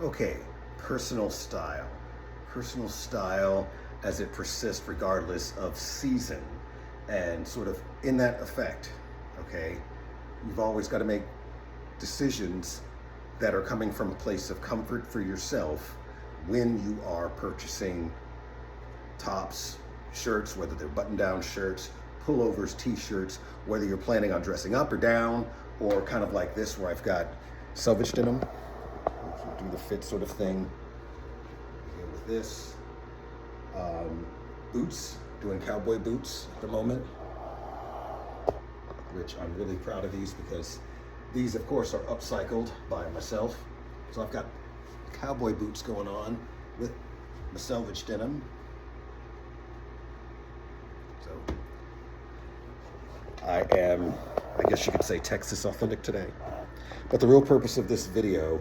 Okay, personal style. Personal style as it persists regardless of season. And sort of in that effect, okay, you've always got to make decisions that are coming from a place of comfort for yourself when you are purchasing tops, shirts, whether they're button-down shirts, pullovers, t-shirts, whether you're planning on dressing up or down, or kind of like this where I've got selvaged in them. Do the fit sort of thing. Here with this. Boots, doing cowboy boots at the moment, which I'm really proud of these because these, of course, are upcycled by myself. So I've got cowboy boots going on with my selvaged denim. So I am, I guess you could say, Texas authentic today. But the real purpose of this video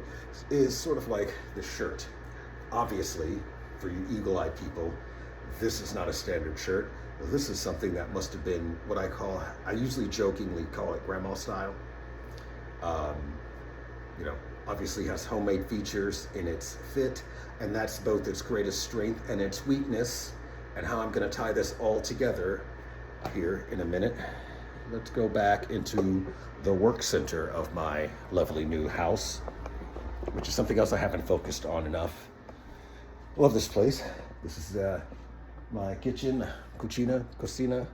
is sort of like the shirt. Obviously, for you eagle-eyed people, this is not a standard shirt. This is something that must have been what I usually jokingly call it grandma style. You know, obviously has homemade features in its fit, and that's both its greatest strength and its weakness. And how I'm gonna tie this all together here in a minute. Let's go back into the work center of my lovely new house, which is something else I haven't focused on enough. Love this place. This is my kitchen, cocina. I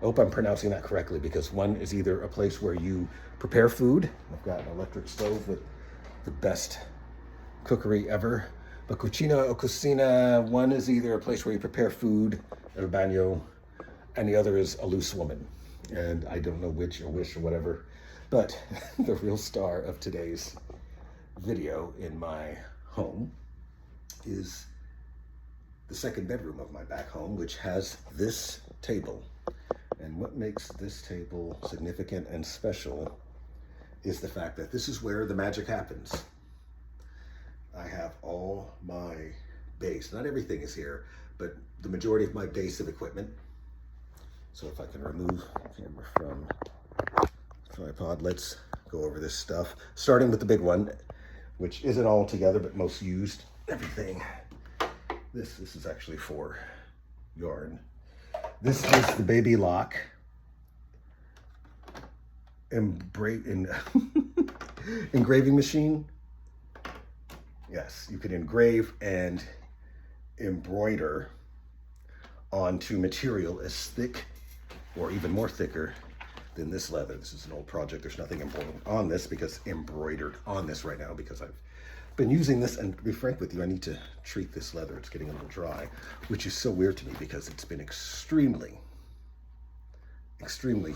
hope I'm pronouncing that correctly because one is either a place where you prepare food. I've got an electric stove with the best cookery ever. But cucina or cocina, one is either a place where you prepare food, el baño, and the other is a loose woman. And I don't know which or whatever. But the real star of today's video in my home is the second bedroom of my back home, which has this table. And what makes this table significant and special is the fact that this is where the magic happens. I have all my base, not everything is here, but the majority of my base of equipment. So if I can remove the camera from the tripod, let's go over this stuff. Starting with the big one, which isn't all together, but most used, everything. This is actually for yarn. This is the baby lock engraving machine. Yes, you can engrave and embroider onto material as thick or even more thicker than this leather. This is an old project. There's nothing embroidered on this right now because I've been using this, and to be frank with you, I need to treat this leather. It's getting a little dry, which is so weird to me because it's been extremely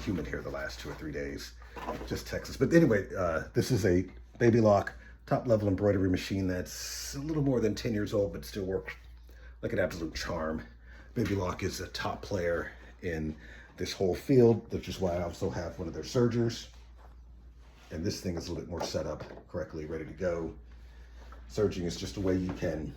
humid here the last 2 or 3 days, just Texas. But anyway, this is a baby lock top level embroidery machine that's a little more than 10 years old, but still works like an absolute charm. Baby Lock is a top player in this whole field, which is why I also have one of their sergers. And this thing is a little bit more set up correctly, ready to go. Serging is just a way you can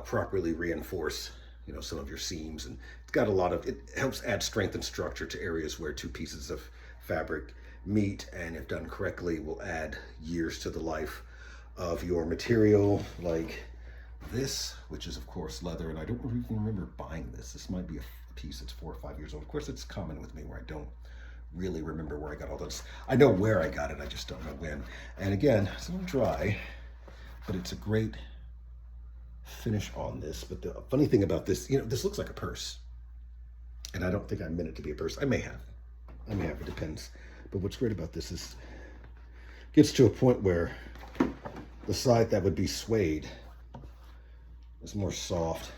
properly reinforce, you know, some of your seams, and it's got it helps add strength and structure to areas where 2 pieces of fabric meet, and if done correctly will add years to the life of your material, like this, which is of course leather. And I don't even remember buying this. This might be a piece that's 4 or 5 years old. Of course, it's common with me where I don't really remember where I got all this. I know where I got it, I just don't know when. And again, it's a little dry, but it's a great finish on this. But the funny thing about this, you know, this looks like a purse, and I don't think I meant it to be a purse. I may have, it depends. But what's great about this is it gets to a point where the side that would be suede is more soft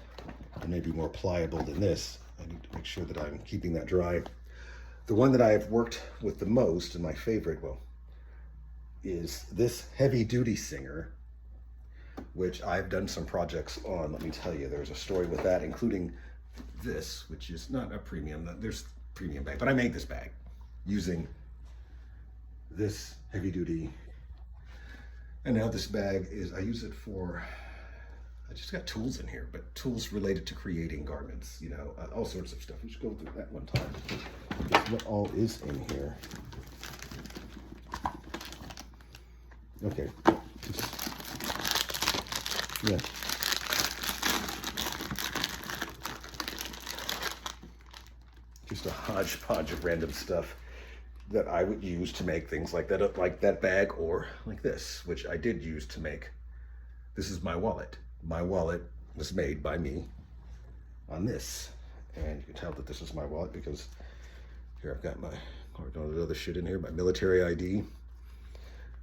and maybe more pliable than this. I need to make sure that I'm keeping that dry. The one that I've worked with the most, and my favorite, well, is this Heavy Duty Singer, which I've done some projects on. Let me tell you, there's a story with that, including this, which is not a premium. There's premium bag, but I made this bag using this heavy duty. And now this bag is, I use it for, I just got tools in here, but tools related to creating garments, you know, all sorts of stuff. We should go through that one time. That's what all is in here. Okay, just Yeah. Just a hodgepodge of random stuff that I would use to make things like that bag, or like this, which I did use to make. This is my wallet. My wallet was made by me on this. And you can tell that this is my wallet because here I've got my, all the other shit in here, my military ID,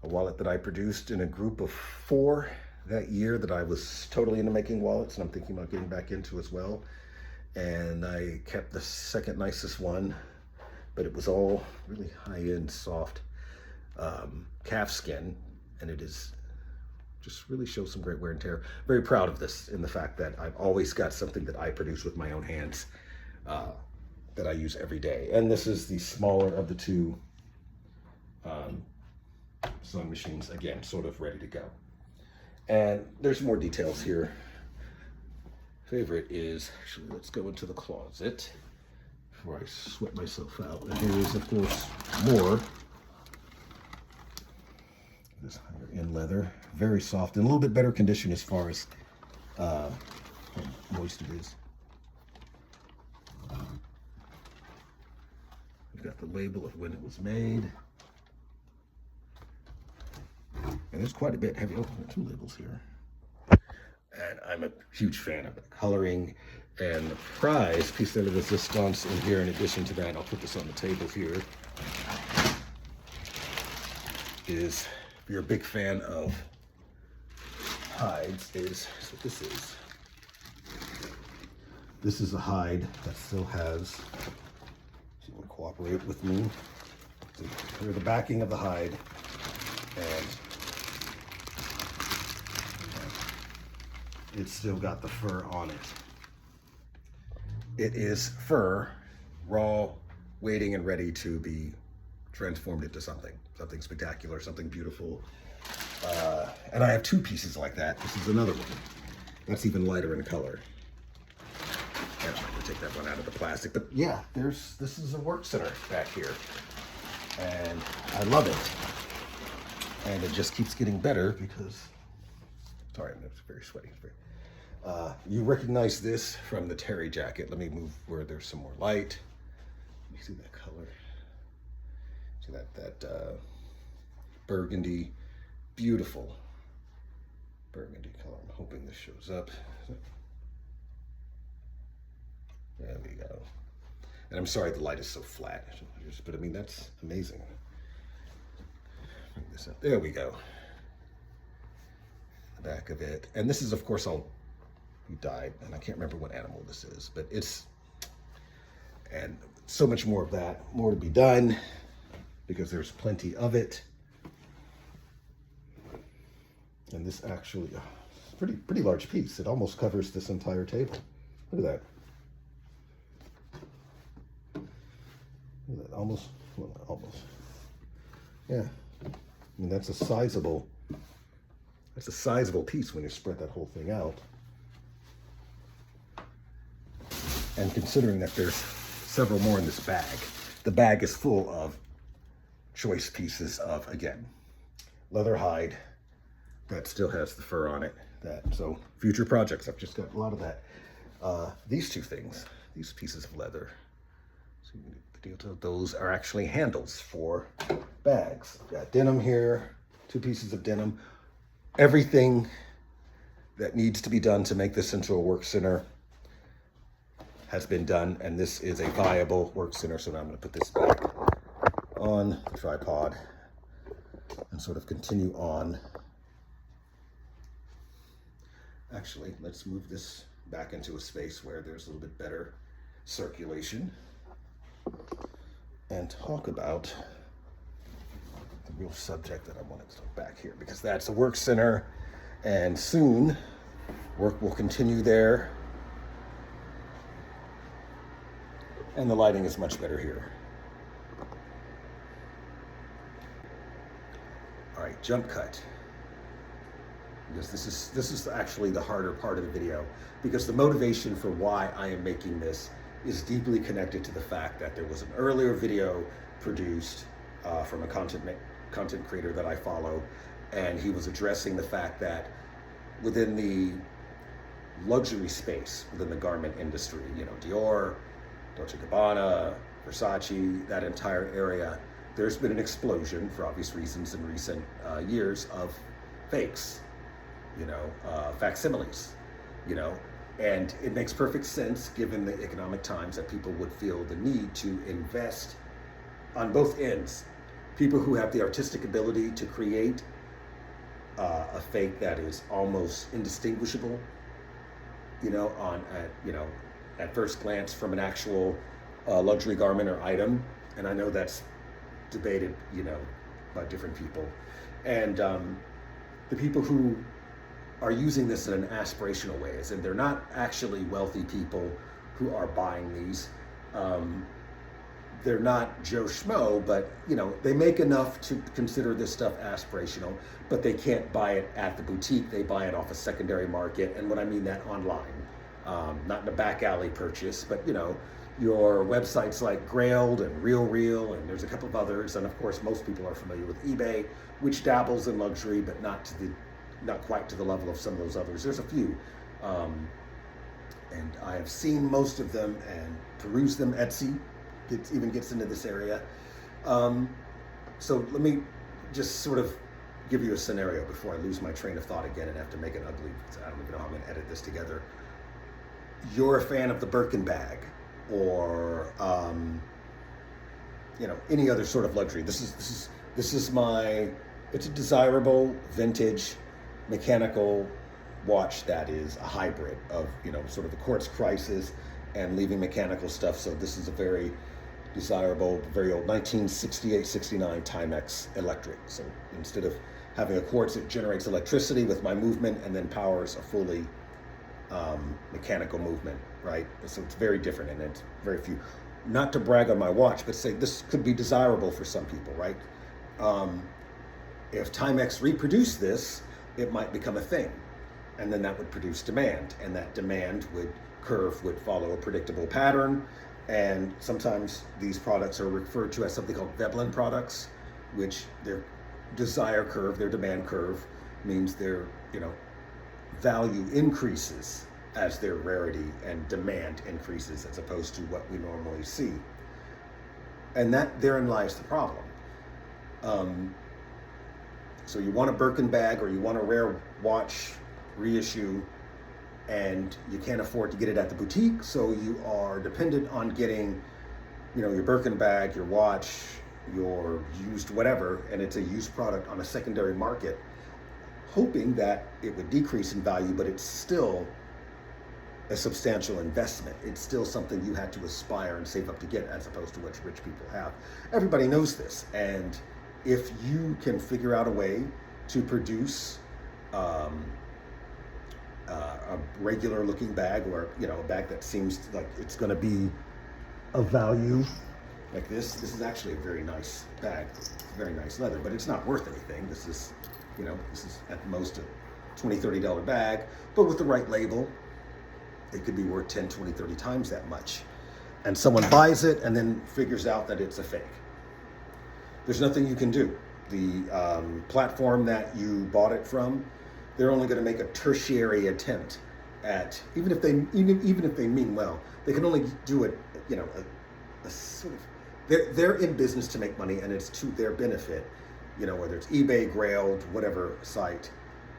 a wallet that I produced in a group of 4 that year that I was totally into making wallets, and I'm thinking about getting back into as well. And I kept the second nicest one, but it was all really high-end, soft calf skin, and it is just really shows some great wear and tear. Very proud of this in the fact that I've always got something that I produce with my own hands that I use every day. And this is the smaller of the two sewing machines, again, sort of ready to go. And there's more details here. Favorite is, actually, let's go into the closet before I sweat myself out. And here is, of course, more. This higher end leather, very soft and a little bit better condition as far as how moist it is. We've got the label of when it was made. And there's quite a bit heavy. Oh, 2 labels here. And I'm a huge fan of the coloring. And the prize, piece de resistance in here, in addition to that, I'll put this on the table here, is, if you're a big fan of hides, is what this is. This is a hide that still has, if you want to cooperate with me, here's the backing of the hide, and it's still got the fur on it. It is fur, raw, waiting and ready to be transformed into something spectacular, something beautiful. And I have 2 pieces like that. This is another one. That's even lighter in color. And I'm going to take that one out of the plastic. But yeah, this is a work center back here. And I love it. And it just keeps getting better because, sorry, it's very sweaty. You recognize this from the terry jacket. Let me move where there's some more light. You see that color? See that burgundy, beautiful burgundy color. I'm hoping this shows up. There we go. And I'm sorry the light is so flat, but I mean, that's amazing. Bring this up. There we go. The back of it. And this is, of course, he died, and I can't remember what animal this is, but it's, and so much more of that, more to be done, because there's plenty of it. And this actually, it's a pretty large piece. It almost covers this entire table. Look at that. Look at that. Almost, well, not almost. Yeah, I mean, that's a sizable piece when you spread that whole thing out. And considering that there's several more in this bag, the bag is full of choice pieces of, again, leather hide that still has the fur on it. So future projects, I've just got a lot of that. These 2 things, these pieces of leather, so the deal, those are actually handles for bags. I've got denim here, 2 pieces of denim. Everything that needs to be done to make this into a work center has been done, and this is a viable work center. So now I'm going to put this back on the tripod and sort of continue on. Actually, let's move this back into a space where there's a little bit better circulation and talk about the real subject that I wanted to talk back here, because that's a work center, and soon work will continue there. And the lighting is much better here. All right, jump cut. Because this is actually the harder part of the video, because the motivation for why I am making this is deeply connected to the fact that there was an earlier video produced from a content creator that I follow, and he was addressing the fact that within the luxury space, within the garment industry, you know, Dior, Dolce & Gabbana, Versace, that entire area, there's been an explosion for obvious reasons in recent years of fakes, you know, facsimiles, you know, and it makes perfect sense given the economic times that people would feel the need to invest on both ends. People who have the artistic ability to create a fake that is almost indistinguishable, you know, at first glance from an actual luxury garment or item. And I know that's debated, you know, by different people. And the people who are using this in an aspirational way, as in they're not actually wealthy people who are buying these. They're not Joe Schmo, but you know, they make enough to consider this stuff aspirational, but they can't buy it at the boutique. They buy it off a secondary market. And what I mean that online, not in a back alley purchase, but you know, your websites like Grailed and RealReal, and there's a couple of others. And of course, most people are familiar with eBay, which dabbles in luxury, but not quite to the level of some of those others. There's a few. And I have seen most of them and perused them. Etsy even gets into this area. So let me just sort of give you a scenario before I lose my train of thought again and have to make it ugly. I don't even know how I'm going to edit this together. You're a fan of the Birkin bag, or you know, any other sort of luxury. This is my. It's a desirable vintage mechanical watch that is a hybrid of, you know, sort of the quartz crisis and leaving mechanical stuff. So this is a very desirable, very old 1968-69 Timex electric. So instead of having a quartz, it generates electricity with my movement and then powers a fully mechanical movement, right? So it's very different, and it's very few. Not to brag on my watch, but say this could be desirable for some people, right? If Timex reproduced this, it might become a thing, and then that would produce demand, and that demand curve would follow a predictable pattern. And sometimes these products are referred to as something called Veblen products, which their desire curve, their demand curve, means their, you know, value increases as their rarity and demand increases, as opposed to what we normally see. And that therein lies the problem. So you want a Birkin bag, or you want a rare watch reissue, and you can't afford to get it at the boutique, so you are dependent on getting, you know, your Birkin bag, your watch, your used whatever, and it's a used product on a secondary market, hoping that it would decrease in value, but it's still a substantial investment. It's still something you had to aspire and save up to get, as opposed to what rich people have. Everybody knows this, and if you can figure out a way to produce a regular looking bag, or, you know, a bag that seems like it's going to be of value, like this is actually a very nice bag, very nice leather, but it's not worth anything. This is, you know, this is at most a $20-$30 bag, but with the right label, it could be worth 10, 20, 30 times that much. And someone buys it and then figures out that it's a fake. There's nothing you can do. The platform that you bought it from, they're only going to make a tertiary attempt at, even if they mean well, they can only do it, you know, a sort of, they're in business to make money, and it's to their benefit, you know, whether it's eBay, Grailed, whatever site,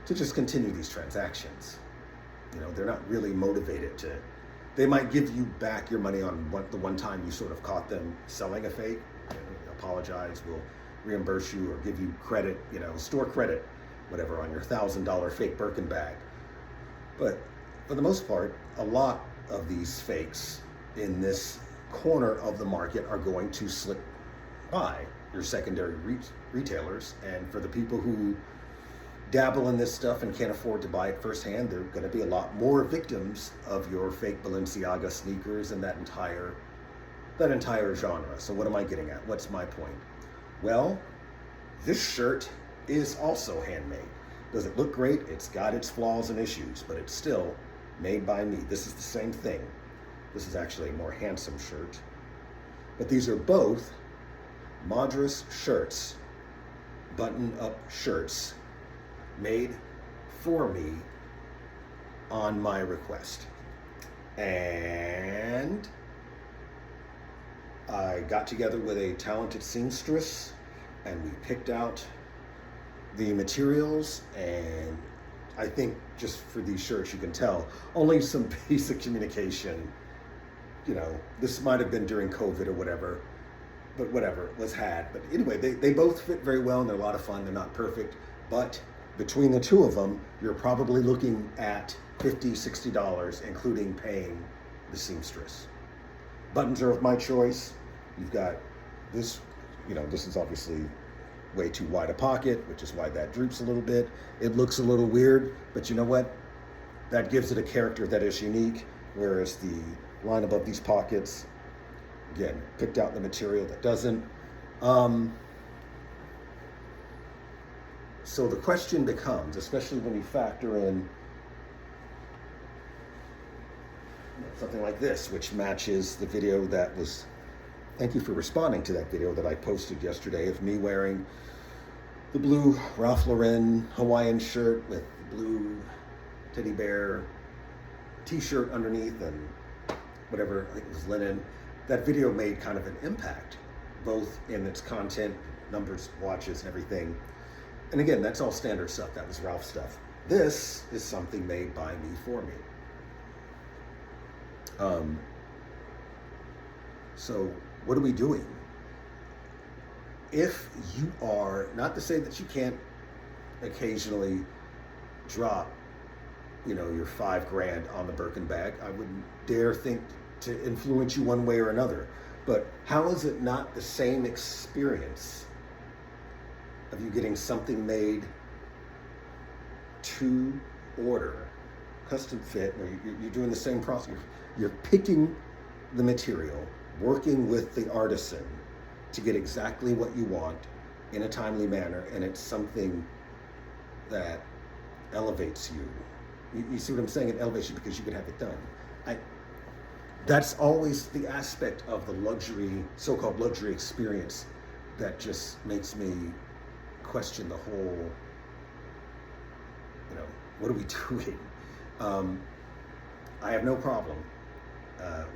to just continue these transactions. You know, they're not really motivated to. They might give you back your money on the one time you sort of caught them selling a fake. You know, apologize, we'll reimburse you or give you credit, you know, store credit, whatever, on your $1,000 fake Birkin bag. But for the most part, a lot of these fakes in this corner of the market are going to slip by your secondary retailers. And for the people who dabble in this stuff and can't afford to buy it firsthand, there are going to be a lot more victims of your fake Balenciaga sneakers and that entire genre. So what am I getting at? What's my point? Well, this shirt is also handmade. Does it look great? It's got its flaws and issues, but it's still made by me. This is the same thing. This is actually a more handsome shirt. But these are both Madras shirts, button-up shirts, made for me on my request. And I got together with a talented seamstress and we picked out the materials, and I think just for these shirts, you can tell only some basic communication. You know, this might have been during COVID or whatever, but whatever was had. But anyway, they both fit very well and they're a lot of fun. They're not perfect, but between the two of them, you're probably looking at $50, $60, including paying the seamstress. Buttons are of my choice. You've got this, you know, this is obviously way too wide a pocket, which is why that droops a little bit. It looks a little weird, but you know what? That gives it a character that is unique, whereas the line above these pockets, again, picked out the material that doesn't. So the question becomes, especially when you factor in something like this, which matches the video that was, thank you for responding to that video that I posted yesterday of me wearing the blue Ralph Lauren Hawaiian shirt with the blue teddy bear t-shirt underneath and whatever, I think it was linen. That video made kind of an impact, both in its content, numbers, watches, and everything. And again, that's all standard stuff. That was Ralph stuff. This is something made by me for me. So what are we doing? If you are, not to say that you can't occasionally drop, you know, your $5,000 on the Birkin bag, I wouldn't dare think to influence you one way or another. But how is it not the same experience of you getting something made to order, custom fit, where you're doing the same process? You're picking the material, working with the artisan to get exactly what you want in a timely manner, and it's something that elevates you. You see what I'm saying? It elevates you because you can have it done. That's always the aspect of the luxury, so-called luxury experience, that just makes me question the whole, you know, what are we doing? I have no problem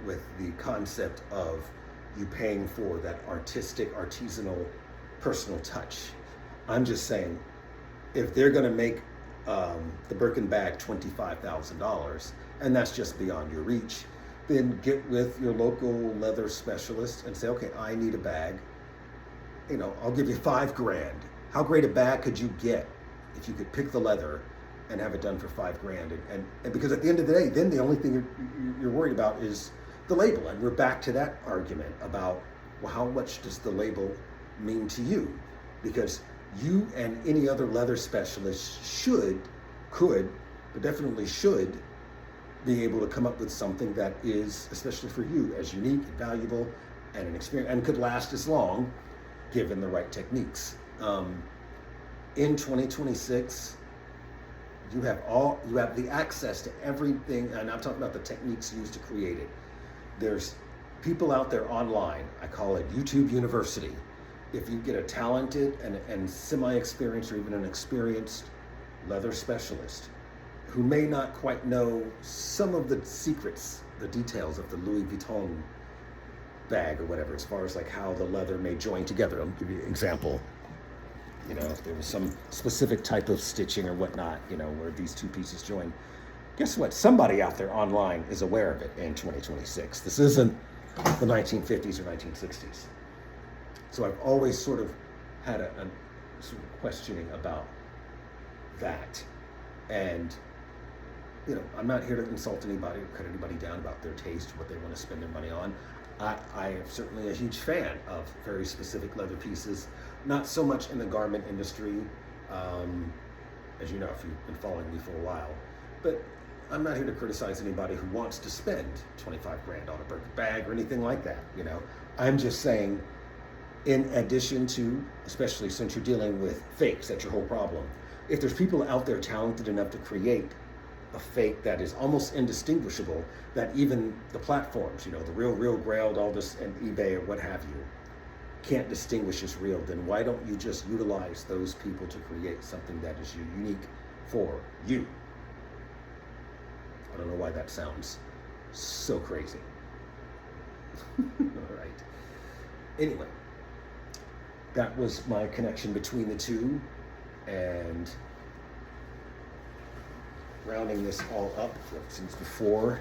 with the concept of you paying for that artistic, artisanal, personal touch. I'm just saying, if they're going to make the Birkin bag $25,000, and that's just beyond your reach, then get with your local leather specialist and say, okay, I need a bag. You know, I'll give you $5,000. How great a bag could you get if you could pick the leather and have it done for $5,000? And because at the end of the day, then the only thing you're worried about is the label. And we're back to that argument about, well, how much does the label mean to you? Because you and any other leather specialist could, but definitely should be able to come up with something that is, especially for you, as unique and valuable and an experience, and could last as long given the right techniques. In 2026, you have the access to everything, and I'm talking about the techniques used to create it. There's people out there online, I call it YouTube University. If you get a talented and semi-experienced or even an experienced leather specialist who may not quite know some of the secrets, the details of the Louis Vuitton bag or whatever, as far as like how the leather may join together. I'll give you an example. You know, if there was some specific type of stitching or whatnot, you know, where these two pieces join. Guess what? Somebody out there online is aware of it in 2026. This isn't the 1950s or 1960s. So I've always sort of had a sort of questioning about that. And, you know, I'm not here to insult anybody or cut anybody down about their taste, what they want to spend their money on. I am certainly a huge fan of very specific leather pieces, not so much in the garment industry, as you know, if you've been following me for a while. But I'm not here to criticize anybody who wants to spend $25,000 on a Birkin bag or anything like that, you know. I'm just saying, in addition to, especially since you're dealing with fakes, that's your whole problem. If there's people out there talented enough to create a fake that is almost indistinguishable, that even the platforms, you know, the Real Grailed, all this, and eBay or what have you, can't distinguish as real, then why don't you just utilize those people to create something that is unique for you? I don't know why that sounds so crazy. All right. Anyway, that was my connection between the two, and rounding this all up since before,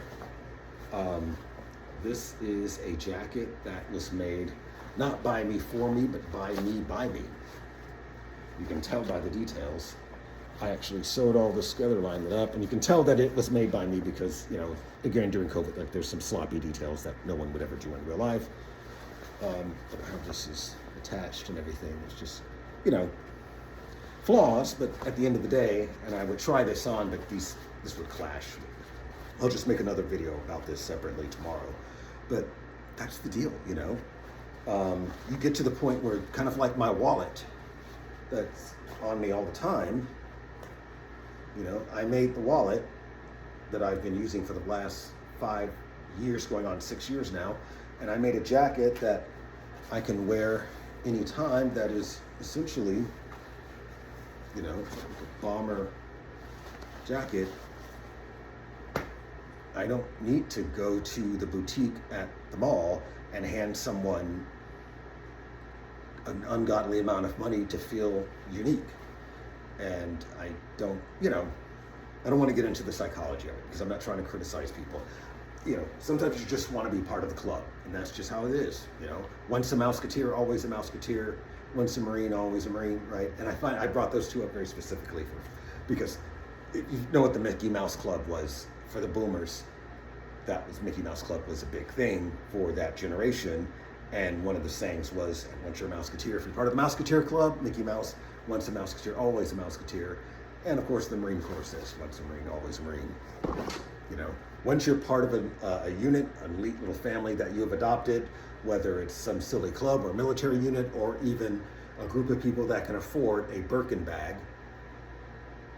this is a jacket that was made not by me for me, but by me. You can tell by the details. I actually sewed all this together, lined it up, and you can tell that it was made by me because, you know, again, during COVID, like there's some sloppy details that no one would ever do in real life. But how this is attached and everything, it's just, you know, flaws, but at the end of the day, and I would try this on, but this would clash. I'll just make another video about this separately tomorrow. But that's the deal, you know. You get to the point where, kind of like my wallet that's on me all the time, you know, I made the wallet that I've been using for the last 5 years, going on 6 years now, and I made a jacket that I can wear anytime that is essentially, you know, like a bomber jacket. I don't need to go to the boutique at the mall and hand someone an ungodly amount of money to feel unique. And I don't, you know, I don't want to get into the psychology of it because I'm not trying to criticize people. You know, sometimes you just want to be part of the club, and that's just how it is, you know. Once a Mouseketeer, always a Mouseketeer. Once a Marine, always a Marine, right? And I brought those two up very specifically because you know what the Mickey Mouse Club was for the boomers. That was Mickey Mouse Club was a big thing for that generation. And one of the sayings was, once you're a Mouseketeer, if you're part of the Mouseketeer Club, Mickey Mouse, once a Mouseketeer, always a Mouseketeer. And of course, the Marine Corps says, once a Marine, always a Marine. You know, once you're part of a unit, an elite little family that you have adopted, whether it's some silly club or military unit, or even a group of people that can afford a Birkin bag,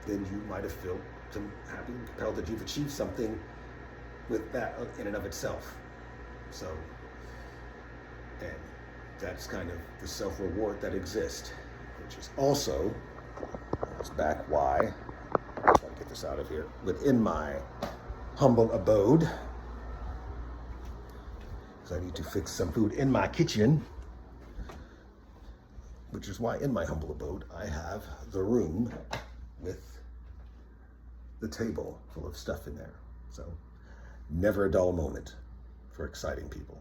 then you might have felt some happy and compelled that you've achieved something with that in and of itself. So, and that's kind of the self-reward that exists, which is also, that's back why, I'm trying to get this out of here, within my humble abode, because I need to fix some food in my kitchen, which is why in my humble abode I have the room with the table full of stuff in there. So never a dull moment for exciting people.